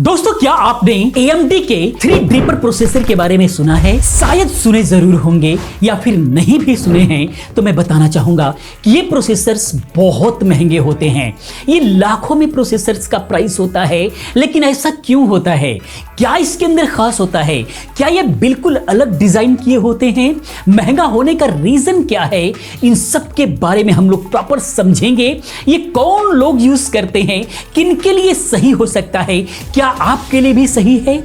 दोस्तों, क्या आपने AMD के थ्रेडरिपर प्रोसेसर के बारे में सुना है? शायद सुने जरूर होंगे या फिर नहीं भी सुने हैं तो मैं बताना चाहूंगा कि ये प्रोसेसर्स बहुत महंगे होते हैं। ये लाखों में प्रोसेसर्स का प्राइस होता है, लेकिन ऐसा क्यों होता है? क्या इसके अंदर खास होता है? क्या ये बिल्कुल अलग डिजाइन किए होते हैं? महंगा होने का रीजन क्या है? इन सब के बारे में हम लोग प्रॉपर समझेंगे। ये कौन लोग यूज करते हैं, किन के लिए सही हो सकता है, क्या आपके लिए भी सही है?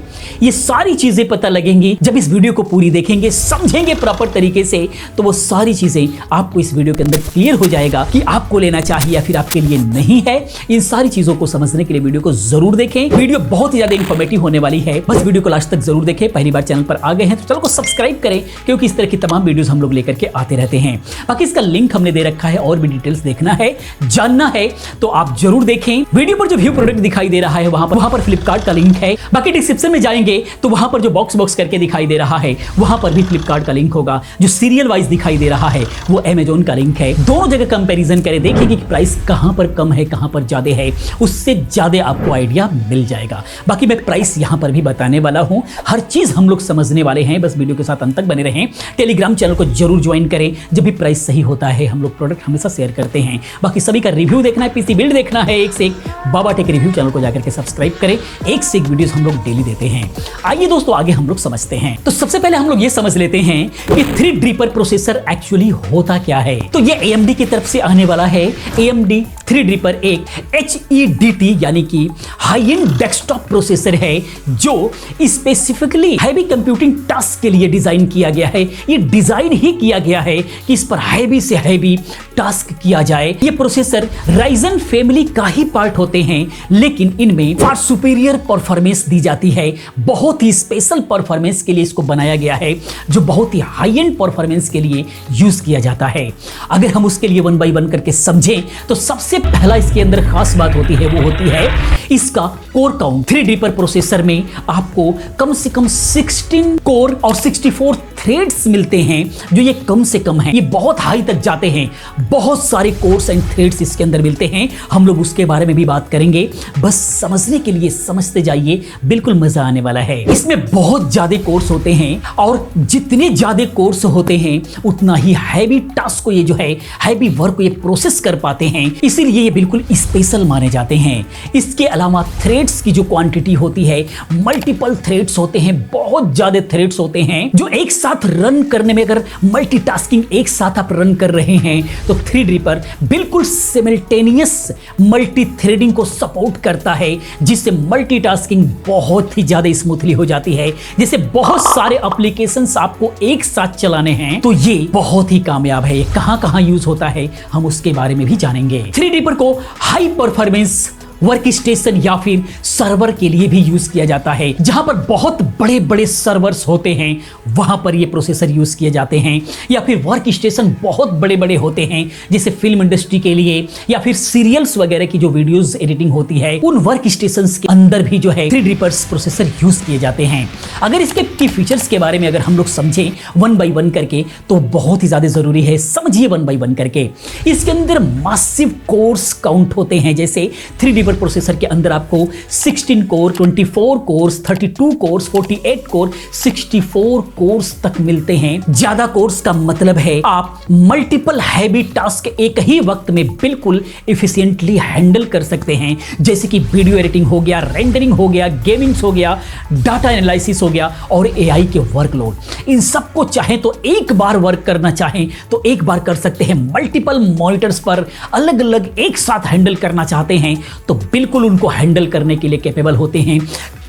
ये सारी चीजें पता लगेंगी जब इस वीडियो को पूरी देखेंगे, समझेंगे प्रॉपर तरीके से, तो वो सारी चीजें आपको इस वीडियो के अंदर क्लियर हो जाएगा कि आपको लेना चाहिए या फिर आपके लिए नहीं है। इन सारी चीजों को समझने के लिए वीडियो को जरूर देखें। वीडियो बहुत ही ज्यादा इंफॉर्मेटिव होने वाली है, बस वीडियो को लास्ट तक जरूर देखें। पहली बार चैनल पर आ गए हैं तो चैनल को सब्सक्राइब करें, क्योंकि इस तरह की तमाम वीडियोस हम लोग लेकर के आते रहते हैं। बाकी इसका लिंक हमने दे रखा है, और भी डिटेल्स देखना है, जानना है तो आप जरूर देखें। वीडियो पर जो व्यू प्रोडक्ट दिखाई दे रहा है वहां पर फ्लिपकार्ट का लिंक है। बाकी डिस्क्रिप्शन में जाएंगे तो वहां पर जो बॉक्स करके दिखाई दे रहा है वहां पर भी फ्लिपकार्ट का लिंक होगा। जो सीरियल वाइज दिखाई दे रहा है वो अमेज़न का लिंक है। दोनों जगह कंपैरिजन करें, देखिए कि प्राइस कहां पर कम है, कहां पर ज्यादा है, उससे ज्यादा आपको आइडिया मिल जाएगा। बाकी मैं प्राइस यहां पर भी बताने वाला हूं, हर चीज हम लोग समझने वाले हैं। बस वीडियो के साथ अंत तक बने रहें। टेलीग्राम चैनल को जरूर ज्वाइन करें, जब भी प्राइस सही होता है हम लोग प्रोडक्ट हमेशा शेयर करते हैं। बाकी सभी का रिव्यू देखना है, पीसी बिल्ड देखना है, एक से एक बाबा टेक रिव्यू चैनल को जाकर के सब्सक्राइब करें। एक से एक वीडियोस हम लोग डेली देते हैं। आइए दोस्तों आगे हम लोग समझते हैं। तो सबसे पहले हम लोग ये समझ लेते हैं कि थ्रेडरिपर प्रोसेसर एक्चुअली होता क्या है। तो ये AMD की तरफ से आने वाला है। AMD थ्रेडरिपर एक HEDT यानी कि हाई एंड डेस्कटॉप प्रोसेसर है, जो स्पेसिफिकली हैवी कंप्यूटिंग टास्क के लिए डिजाइन किया गया है। ये डिजाइन ही किया गया है कि इस पर हैवी से हैवी टास्क किया जाए। ये प्रोसेसर राइजन फैमिली का ही पार्ट होते हैं, लेकिन इनमें फार सुपीरियर परफॉर्मेंस दी जाती है। बहुत ही स्पेशल परफॉर्मेंस के लिए इसको बनाया गया है, जो बहुत ही हाई एंड परफॉर्मेंस के लिए यूज किया जाता है। अगर हम उसके लिए वन बाय वन करके समझें तो सबसे पहला इसके अंदर खास बात होती है, वो होती है इसका कोर काउंट। थ्रेडरिपर प्रोसेसर में आपको कम से कम 16 कोर और 64 थ्रेड्स मिलते हैं, जो ये कम से कम है। ये बहुत हाई तक जाते हैं, बहुत सारे कोर्स एंड थ्रेड्स इसके अंदर मिलते हैं। हम लोग उसके बारे में भी बात करेंगे, बस समझने के लिए समझते जाइए, बिल्कुल मजा आने वाला है। इसमें बहुत ज्यादा कोर्स होते हैं, और जितने ज्यादा कोर्स होते हैं उतना ही हैवी टास्क को ये जो है हैवी वर्क को ये प्रोसेस कर पाते हैं, इसीलिए ये बिल्कुल स्पेशल माने जाते हैं। इसके अलावा थ्रेड्स की जो क्वांटिटी होती है, मल्टीपल थ्रेड्स होते हैं, बहुत ज्यादा थ्रेड्स होते हैं, जो एक साथ रन करने में, अगर मल्टीटास्किंग एक साथ आप रन कर रहे हैं तो थ्रेडरिपर बिल्कुल सिमल्टेनियस मल्टी थ्रेडिंग को सपोर्ट करता है, जिससे मल्टीटास्किंग बहुत ही ज्यादा स्मूथली हो जाती है। जैसे बहुत सारे एप्लीकेशंस आपको एक साथ चलाने हैं तो ये बहुत ही कामयाब है। ये कहां कहां यूज होता है हम उसके बारे में भी जानेंगे। थ्रेडरिपर को हाई परफॉर्मेंस वर्क स्टेशन या फिर सर्वर के लिए भी यूज किया जाता है। जहां पर बहुत बड़े बड़े सर्वर्स होते हैं वहां पर ये प्रोसेसर यूज किए जाते हैं, या फिर वर्क स्टेशन बहुत बड़े बड़े होते हैं, जैसे फिल्म इंडस्ट्री के लिए या फिर सीरियल्स वगैरह की जो वीडियोस एडिटिंग होती है, उन वर्क स्टेशंस के अंदर भी जो है थ्रेडरिपर प्रोसेसर यूज किए जाते हैं। अगर इसके की फीचर्स के बारे में अगर हम लोग समझें वन बाय वन करके तो बहुत ही ज्यादा जरूरी है, समझिए वन बाय वन करके। इसके अंदर मासिव कोर्स काउंट होते हैं, जैसे थ्रेडरिपर प्रोसेसर के अंदर आपको 16 core, 24 course, 32 course, 48 core, 64 course तक मिलते हैं। ज्यादा कोर्स का मतलब है आप मल्टीपल हैवी टास्क एक ही वक्त में बिल्कुल एफिशिएंटली हैंडल कर सकते हैं, जैसे कि वीडियो एडिटिंग हो गया, रेंडरिंग हो गया, गेमिंग हो गया, डाटा एनालिसिस हो गया, और AI के वर्कलोड। इन सबको चाहे तो एक बार वर्क करना चाहें तो एक बार कर सकते हैं। मल्टीपल मॉनिटर्स पर अलग अलग एक साथ हैंडल करना चाहते हैं तो बिल्कुल उनको हैंडल करने के लिए कैपेबल होते हैं।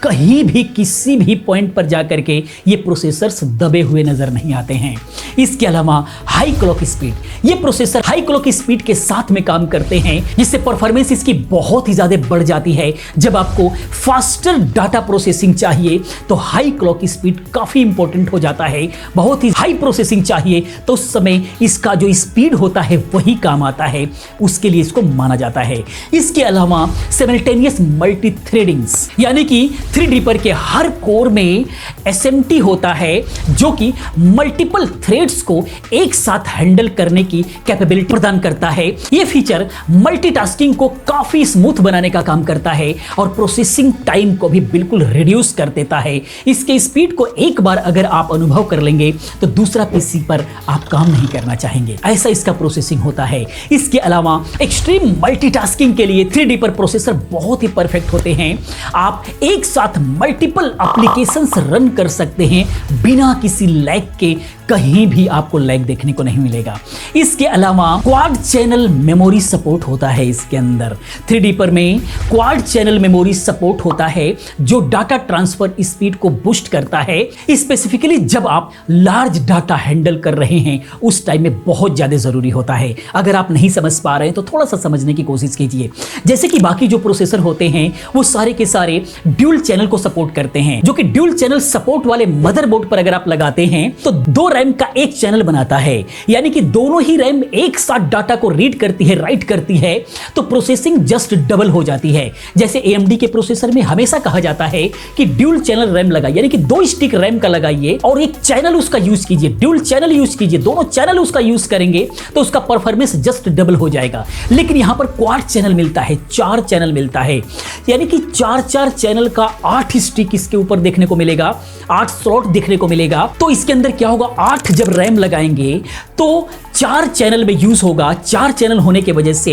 कहीं भी किसी भी पॉइंट पर जाकर के ये प्रोसेसर्स दबे हुए नजर नहीं आते हैं। इसके अलावा हाई क्लॉक स्पीड, ये प्रोसेसर हाई क्लॉक स्पीड के साथ में काम करते हैं, जिससे परफॉर्मेंस इसकी बहुत ही ज्यादा बढ़ जाती है। जब आपको फास्टर डाटा प्रोसेसिंग चाहिए तो हाई क्लॉक स्पीड काफी इंपॉर्टेंट हो जाता है। बहुत ही हाई प्रोसेसिंग चाहिए तो उस समय इसका जो स्पीड होता है वही काम आता है, उसके लिए इसको माना जाता है। इसके अलावा सिमल्टेनियस मल्टी थ्रेडिंग्स, यानी कि 3D पर के हर कोर में SMT होता है जो कि मल्टीपल थ्रेड्स को एक साथ हैंडल करने की कैपेबिलिटी प्रदान करता है। यह फीचर मल्टीटास्किंग को काफी स्मूथ बनाने का काम करता है और प्रोसेसिंग टाइम को भी बिल्कुल रिड्यूस कर देता है। इसके स्पीड को एक बार अगर आप अनुभव कर लेंगे तो दूसरा पीसी पर आप काम नहीं करना चाहेंगे, ऐसा इसका प्रोसेसिंग होता है। इसके अलावा एक्सट्रीम मल्टीटास्किंग के लिए 3D पर प्रोसेसर बहुत ही परफेक्ट होते हैं। आप एक साथ मल्टीपल एप्लीकेशंस रन कर सकते हैं बिना किसी लैग के, कहीं भी आपको लैग देखने को नहीं मिलेगा। इसके अलावा क्वाड चैनल मेमोरी सपोर्ट होता है इसके अंदर। 3D पर में क्वाड चैनल मेमोरी सपोर्ट होता है जो डाटा ट्रांसफर स्पीड को बूस्ट करता है। स्पेसिफिकली जब आप लार्ज डाटा हैंडल कर रहे हैं उस टाइम में बहुत ज्यादा जरूरी होता है। अगर आप नहीं समझ पा रहे हैं तो थोड़ा सा समझने की कोशिश कीजिए। जैसे कि बाकी जो प्रोसेसर होते हैं वो सारे के सारे ड्यूल चैनल को सपोर्ट करते हैं, जो कि ड्यूल चैनल सपोर्ट वाले मदरबोर्ड पर अगर आप लगाते हैं तो 2 रैम का एक चैनल बनाता है, यानी कि दोनों ही रैम एक साथ डाटा को रीड करती है, राइट करती है, तो प्रोसेसिंग जस्ट डबल हो जाती है। जैसे AMD के प्रोसेसर में हमेशा कहा जाता है कि ड्यूल चैनल रैम लगाइए, यानी कि 2 स्टिक रैम का लगाइए और एक चैनल उसका यूज कीजिए, ड्यूल चैनल यूज कीजिए, दोनों चैनल उसका यूज करेंगे तो उसका परफॉर्मेंस जस्ट डबल हो जाएगा। लेकिन यहां पर क्वाड चैनल मिलता है, 4 चैनल मिलता है, यानी कि 4 चैनल का 8 स्टिक इसके ऊपर देखने को मिलेगा, 8 स्लॉट देखने को मिलेगा। तो इसके अंदर क्या होगा, 8 जब रैम लगाएंगे तो 4 चैनल में यूज होगा। 4 चैनल होने की वजह से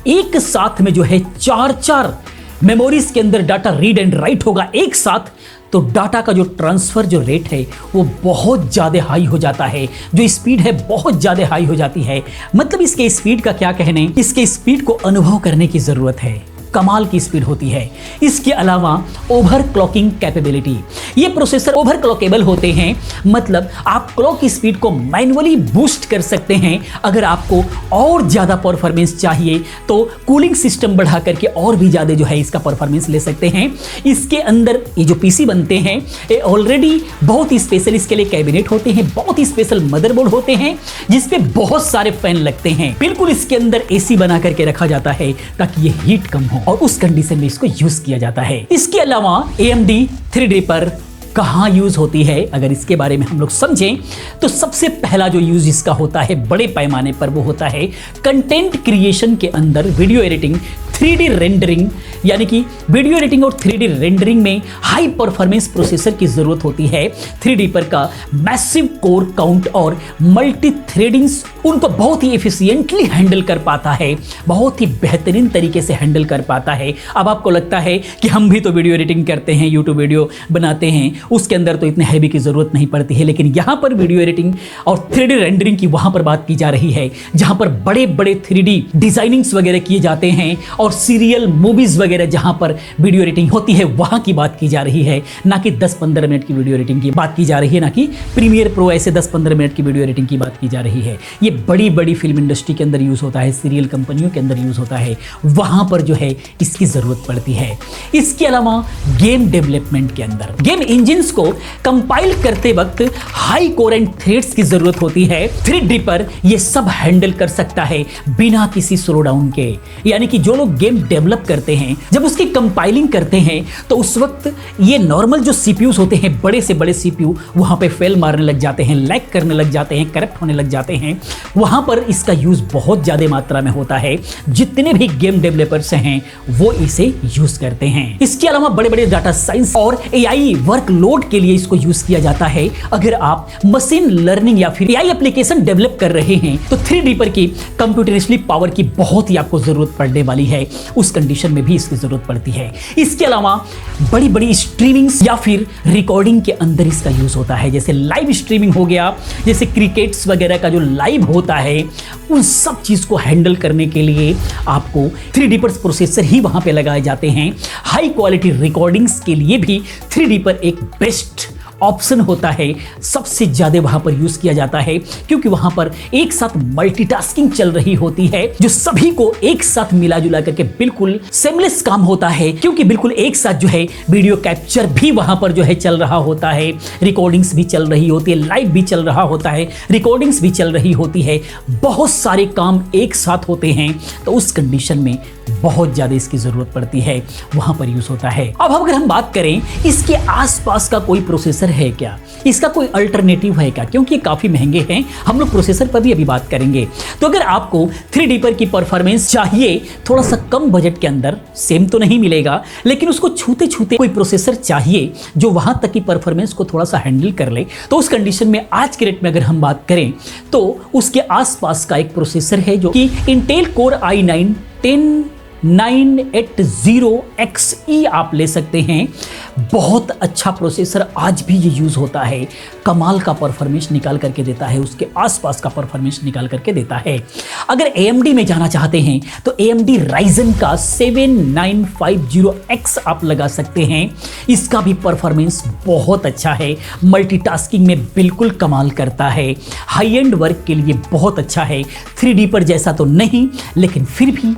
एक साथ में जो है 4 मेमोरीज के अंदर डाटा रीड एंड राइट होगा एक साथ, तो डाटा का जो ट्रांसफर जो रेट है वो बहुत ज़्यादा हाई हो जाता है, जो स्पीड है बहुत ज़्यादा हाई हो जाती है। मतलब इसके स्पीड का क्या कहने, इसके स्पीड को अनुभव करने की ज़रूरत है, कमाल की स्पीड होती है। इसके अलावा ओवरक्लॉकिंग कैपेबिलिटी, ये प्रोसेसर ओवरक्लॉकेबल होते हैं, मतलब आप क्लॉक स्पीड को मैन्युअली बूस्ट कर सकते हैं। अगर आपको और ज़्यादा परफॉर्मेंस चाहिए तो कूलिंग सिस्टम बढ़ा करके और भी ज़्यादा जो है इसका परफॉर्मेंस ले सकते हैं। इसके अंदर ये जो पीसी बनते हैं ये ऑलरेडी बहुत ही स्पेशल इसके लिए कैबिनेट होते हैं, बहुत ही स्पेशल मदरबोर्ड होते हैं जिसपे बहुत सारे फैन लगते हैं। बिल्कुल इसके अंदर AC बना करके रखा जाता है ताकि ये हीट कम हो और उस कंडीशन में इसको यूज किया जाता है। इसके अलावा AMD 3D पर कहां यूज होती है, अगर इसके बारे में हम लोग समझें तो सबसे पहला जो यूज इसका होता है बड़े पैमाने पर वो होता है कंटेंट क्रिएशन के अंदर, वीडियो एडिटिंग, 3D रेंडरिंग, यानी कि वीडियो एडिटिंग और 3D रेंडरिंग में हाई परफॉर्मेंस प्रोसेसर की जरूरत होती है। 3D पर का मैसिव कोर काउंट और मल्टी थ्रेडिंग्स उनको बहुत ही एफिशिएंटली हैंडल कर पाता है, बहुत ही बेहतरीन तरीके से हैंडल कर पाता है। अब आपको लगता है कि हम भी तो वीडियो एडिटिंग करते हैं, यूट्यूब वीडियो बनाते हैं, उसके अंदर तो इतने हैवी की जरूरत नहीं पड़ती है, लेकिन यहाँ पर वीडियो एडिटिंग और 3D रेंडरिंग की वहां पर बात की जा रही है जहां पर बड़े बड़े 3D डिजाइनिंग्स वगैरह किए जाते हैं और सीरियल मूवीज वगैरह जहां पर वीडियो एडिटिंग होती है वहां की बात की जा रही है, ना कि 10-15 मिनट की वीडियो एडिटिंग की बात की जा रही है, ना कि प्रीमियर प्रो ऐसे 10-15 मिनट की वीडियो एडिटिंग की बात की जा रही है। ये बड़ी बड़ी फिल्म इंडस्ट्री के अंदर यूज होता है, सीरियल कंपनियों के अंदर यूज होता है, वहां पर जो है इसकी जरूरत पड़ती है। इसके अलावा गेम डेवलपमेंट के अंदर गेम इंजिन्स को कंपाइल करते वक्त हाई कोरेंट थ्रेड्स की जरूरत होती है। 3D पर यह सब हैंडल कर सकता है बिना किसी स्लो डाउन के, यानी कि जो लोग गेम डेवलप करते हैं जब उसकी कंपाइलिंग करते हैं तो उस वक्त ये नॉर्मल जो सीपीयूज होते हैं, बड़े से बड़े सीपीयू वहां पे फेल मारने लग जाते हैं, लैग करने लग जाते हैं, करप्ट होने लग जाते हैं, वहां पर इसका यूज बहुत ज्यादा मात्रा में होता है। जितने भी गेम डेवलपर्स हैं वो इसे यूज करते हैं। इसके अलावा बड़े बड़े डाटा साइंस और AI वर्कलोड के लिए इसको यूज किया जाता है। अगर आप मशीन लर्निंग या फिर AI एप्लीकेशन डेवलप कर रहे हैं तो 3D पर की कंप्यूटेशनली पावर की बहुत ही आपको जरूरत पड़ने वाली है, उस कंडीशन में भी इसकी जरूरत पड़ती है। इसके अलावा बड़ी बड़ी स्ट्रीमिंग्स या फिर रिकॉर्डिंग के अंदर इसका यूज होता है, जैसे लाइव स्ट्रीमिंग हो गया, जैसे क्रिकेट्स वगैरह का जो लाइव होता है, उन सब चीज को हैंडल करने के लिए आपको 3D पर प्रोसेसर ही वहां पे लगाए जाते हैं। हाई क्वालिटी रिकॉर्डिंग्स के लिए भी 3D पर एक बेस्ट ऑप्शन होता है सबसे ज्यादा वहां पर यूज किया जाता है, क्योंकि वहां पर एक साथ मल्टीटास्किंग चल रही होती है जो सभी को एक साथ मिला जुला करके बिल्कुल सेमलेस काम होता है, क्योंकि बिल्कुल एक साथ जो है वीडियो कैप्चर भी वहां पर जो है चल रहा होता है, रिकॉर्डिंग्स भी चल रही होती है, लाइव भी चल रहा होता है, रिकॉर्डिंग्स भी चल रही होती है, बहुत सारे काम एक साथ होते हैं। तो उस कंडीशन में बहुत ज्यादा इसकी जरूरत पड़ती है, वहां पर यूज होता है। अब अगर हम बात करें इसके आसपास का कोई प्रोसेसर है क्या, इसका कोई अल्टरनेटिव है क्या, क्योंकि ये काफी महंगे हैं, हम लोग प्रोसेसर पर भी अभी बात करेंगे। तो अगर आपको 3D पर की परफॉर्मेंस चाहिए थोड़ा सा कम बजट के अंदर, सेम तो नहीं मिलेगा लेकिन उसको छूते छूते कोई प्रोसेसर चाहिए जो वहां तक की परफॉर्मेंस को थोड़ा सा हैंडल कर ले, तो उस कंडीशन में आज के रेट में अगर हम बात करें तो उसके आसपास का एक प्रोसेसर है जो कि इंटेल कोर i9 10980XE आप ले सकते हैं। बहुत अच्छा प्रोसेसर, आज भी ये यूज होता है, कमाल का परफॉर्मेंस निकाल करके देता है, उसके आसपास का परफॉर्मेंस निकाल करके देता है। अगर AMD में जाना चाहते हैं तो AMD Ryzen का 7950X आप लगा सकते हैं, इसका भी परफॉर्मेंस बहुत अच्छा है, मल्टीटास्किंग में बिल्कुल कमाल करता है, हाई एंड वर्क के लिए बहुत अच्छा है, 3D पर जैसा तो नहीं लेकिन फिर भी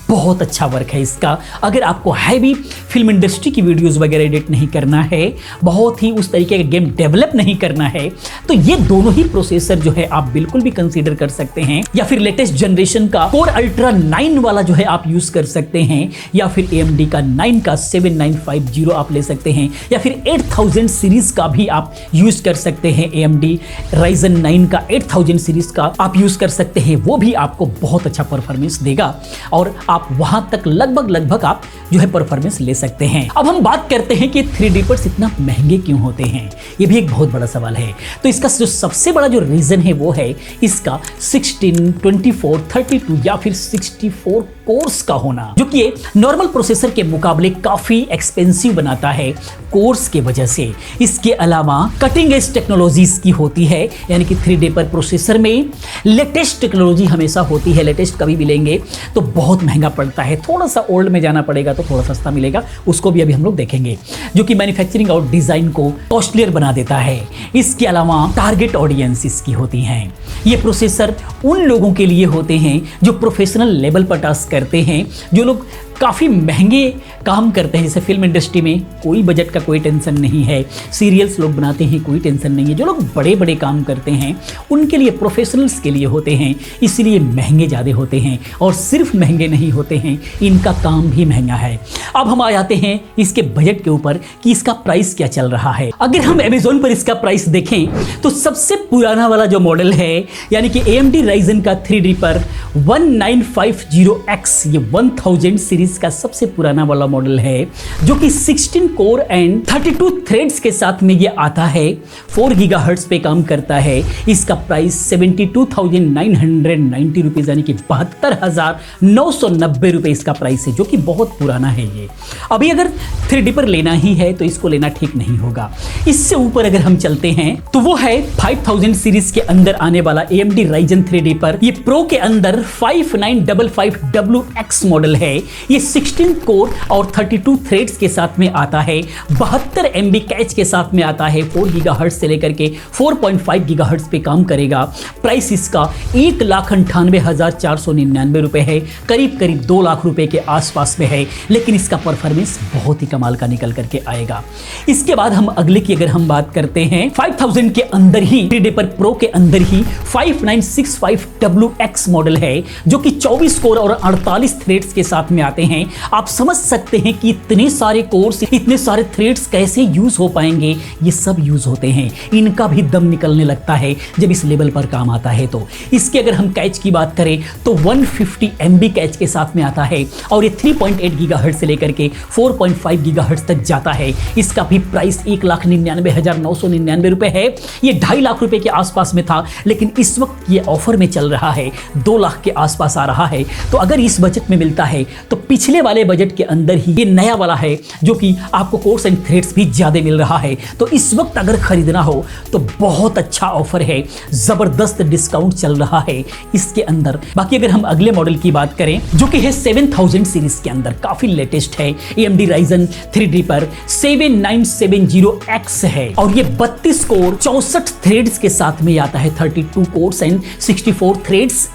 बहुत अच्छा वर्क है इसका। अगर आपको हैवी फिल्म इंडस्ट्री की वीडियोस वगैरह एडिट नहीं करना है, बहुत ही उस तरीके का गेम डेवलप नहीं करना है, तो ये दोनों ही प्रोसेसर जो है आप बिल्कुल भी कंसीडर कर सकते हैं। या फिर लेटेस्ट जनरेशन का कोर अल्ट्रा 9 वाला जो है आप यूज कर सकते हैं, या फिर AMD का 9 का 7950 आप ले सकते हैं, या फिर 8000 सीरीज का भी आप यूज कर सकते हैं। AMD Ryzen 9 का 8000 सीरीज का आप यूज कर सकते हैं, वो भी आपको बहुत अच्छा परफॉर्मेंस देगा और आप वहां तक लगभग आप जो है परफॉर्मेंस ले सकते हैं। अब हम बात करते हैं कि 3D पर इतना महंगे क्यों होते हैं, ये भी एक बहुत बड़ा सवाल है। तो इसका जो सबसे बड़ा जो रीजन है वो है इसका 16, 24, 32 या फिर 64 कोर्स का होना, जो कि नॉर्मल प्रोसेसर के मुकाबले काफी एक्सपेंसिव बनाता है कोर्स के वजह से। इसके अलावा कटिंग एज टेक्नोलॉजीज की होती है, यानी कि 3D पर प्रोसेसर में लेटेस्ट टेक्नोलॉजी हमेशा होती है, लेटेस्ट कभी भी लेंगे तो बहुत महंगा पड़ता है, थोड़ा सा ओल्ड में जाना पड़ेगा तो थोड़ा सस्ता मिलेगा, उसको भी अभी हम लोग देखेंगे, जो कि मैन्युफैक्चरिंग और डिजाइन को कॉस्टलियर बना देता है। इसके अलावा टारगेट ऑडियंस इसकी होती हैं, ये प्रोसेसर उन लोगों के लिए होते हैं जो प्रोफेशनल लेवल पर टास्क करते हैं, जो लोग काफ़ी महंगे काम करते हैं, जैसे फिल्म इंडस्ट्री में कोई बजट का कोई टेंशन नहीं है, सीरियल्स लोग बनाते हैं कोई टेंशन नहीं है, जो लोग बड़े बड़े काम करते हैं उनके लिए, प्रोफेशनल्स के लिए होते हैं, इसलिए महंगे ज़्यादा होते हैं। और सिर्फ महंगे नहीं होते हैं, इनका काम भी महंगा है। अब हम आ जाते हैं इसके बजट के ऊपर कि इसका प्राइस क्या चल रहा है। अगर हम अमेजोन पर इसका प्राइस देखें तो सबसे पुराना वाला जो मॉडल है, यानी कि AMD Ryzen का 3D पर 1950X, ये 1000 सीरीज का सबसे पुराना वाला मॉडल है, जो कि 16 कोर एंड 32 थ्रेड्स के साथ में ये आता है, 4 गीगाहर्ट्ज पे काम करता है। इसका प्राइस 72,990 रुपीज, यानी कि 72,990 रुपए इसका प्राइस है, जो कि बहुत पुराना है ये। अभी अगर 3D पर लेना ही है तो इसको लेना ठीक नहीं होगा। इससे ऊपर अगर हम चलते हैं तो वो है 5000 सीरीज के अंदर आने वाला AMD Ryzen 3D पर, ये प्रो के अंदर 5955WX मॉडल है। ये 16 कोर और 32 थ्रेड्स के साथ में आता है, 72 MB कैच के साथ में आता है, 4 गीगाहर्ट्ज से लेकर के 4.5 गीगाहर्ट्ज पे काम करेगा। प्राइस इसका 1,98,499 रुपए है, करीब 2 लाख रुपए के आसपास में है, लेकिन इसका परफॉर्मेंस बहुत ही कमाल का निकल करके आएगा। इसके बाद हम अगले की अगर हम बात करते हैं 5000 के अंदर ही 3D पर प्रो के अंदर ही 5965WX मॉडल है, जो कि 24 कोर और 48 थ्रेड्स के साथ में आते हैं। आप समझ सकते हैं कि इतने सारे कोर्स, इतने सारे थ्रेड्स कैसे यूज हो पाएंगे। ये सब यूज होते हैं, इनका भी दम निकलने लगता है जब इस लेवल पर काम आता है। तो इसके अगर हम कैच की बात करें तो 150 MB कैच के साथ में आता है, और ये 3.8 गीगाहर्ट्ज से लेकर के 4.5 गीगाहर्ट्ज तक जाता है। इसका भी प्राइस 1,99,999 रुपए है। ये 2.5 लाख रुपए के आसपास में था, लेकिन इस वक्त ये ऑफर में चल रहा है, 2 लाख के आसपास आ रहा है। तो अगर इस बजट में मिलता है तो पिछले वाले बजट के अंदर ही ये नया वाला है, जो कि आपको कोर्स एंड थ्रेड्स भी ज्यादा मिल रहा है। तो इस वक्त अगर खरीदना हो तो बहुत अच्छा ऑफर है, जबरदस्त डिस्काउंट चल रहा है इसके अंदर। बाकी अगर हम अगले मॉडल की बात करें जो कि है 7000 सीरीज के अंदर, काफी लेटेस्ट है, AMD Ryzen 3 पर 7970X है और ये 32 कोर 64 थ्रेड्स के साथ में आता है, 32 कोर्स एंड 64 थ्रेड्स।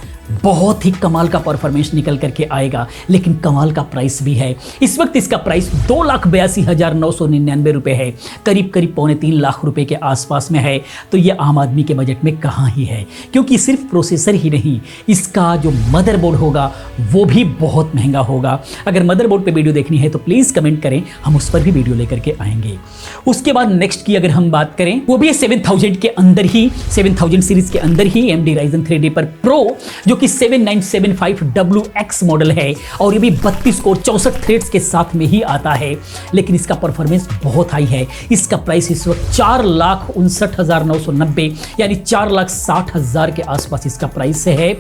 बहुत ही कमाल का परफॉर्मेंस निकल करके आएगा, लेकिन कमाल का प्राइस भी है। इस वक्त इसका प्राइस 2,82,999 रुपए है, करीब करीब 2.25 लाख रुपए के आसपास में है। तो ये आम आदमी के बजट में कहाँ ही है, क्योंकि सिर्फ प्रोसेसर ही नहीं, इसका जो मदरबोर्ड होगा वो भी बहुत महंगा होगा। अगर मदरबोर्ड पे वीडियो देखनी है तो प्लीज़ कमेंट करें, हम उस पर भी वीडियो लेकर के आएंगे। उसके बाद नेक्स्ट की अगर हम बात करें, वो भी 7000 के अंदर ही, 7000 सीरीज के अंदर ही AMD Ryzen 3 पर प्रो जो कि 7975WX मॉडल है और ये भी 32 कोर 64 थ्रेड्स के साथ में ही आता है, लेकिन इसका परफॉर्मेंस बहुत हाई है। इसका प्राइस इस वक्त 4,59,990 यानी 4,60,000 के आसपास इसका प्राइस है।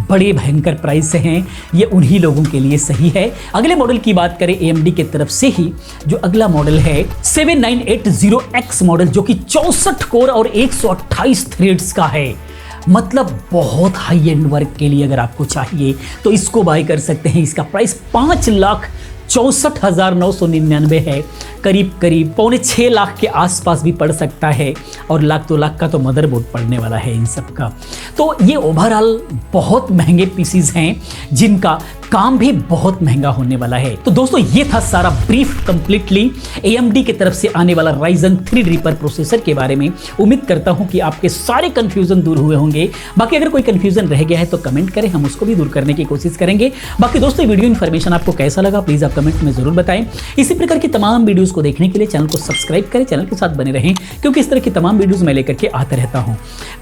बड़े भयंकर प्राइस हैं, ये उन्हीं लोगों के लिए सही है। अगले मॉडल की बात करें AMD की तरफ से ही, जो अगला मॉडल है 7980X मॉडल, जो कि 64 कोर और 128 थ्रेड्स का है। मतलब बहुत हाई एंड वर्क के लिए अगर आपको चाहिए तो इसको बाय कर सकते हैं। इसका प्राइस 5,64,999 है, करीब करीब 5.25 लाख के आसपास भी पड़ सकता है, और 1-2 लाख का तो मदरबोर्ड पड़ने वाला है इन सब का। तो ये ओवरऑल बहुत महंगे पीसीज हैं जिनका काम भी बहुत महंगा होने वाला है। तो दोस्तों ये था सारा ब्रीफ कंप्लीटली AMD की तरफ से आने वाला Ryzen 3 पर प्रोसेसर के बारे में। उम्मीद करता हूं कि आपके सारे कंफ्यूजन दूर हुए होंगे। बाकी अगर कोई कंफ्यूजन रह गया है तो कमेंट करें, हम उसको भी दूर करने की कोशिश करेंगे। बाकी दोस्तों वीडियो इन्फॉर्मेशन आपको कैसा लगा प्लीज आप कमेंट में जरूर बताएं। इसी प्रकार की तमाम वीडियोस को देखने के लिए चैनल को सब्सक्राइब करें, चैनल के साथ बने रहें, क्योंकि इस तरह की तमाम वीडियोस मैं लेकर के आता रहता हूं।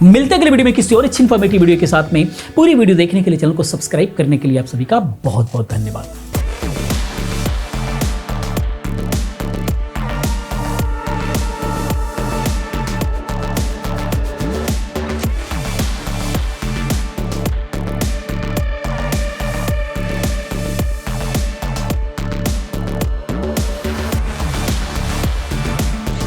मिलते हैं अगले वीडियो में किसी और अच्छी इन्फॉर्मेटिव वीडियो के साथ में। पूरी वीडियो देखने के लिए चैनल को सब्सक्राइब करने के लिए आप सभी का बहुत बहुत धन्यवाद।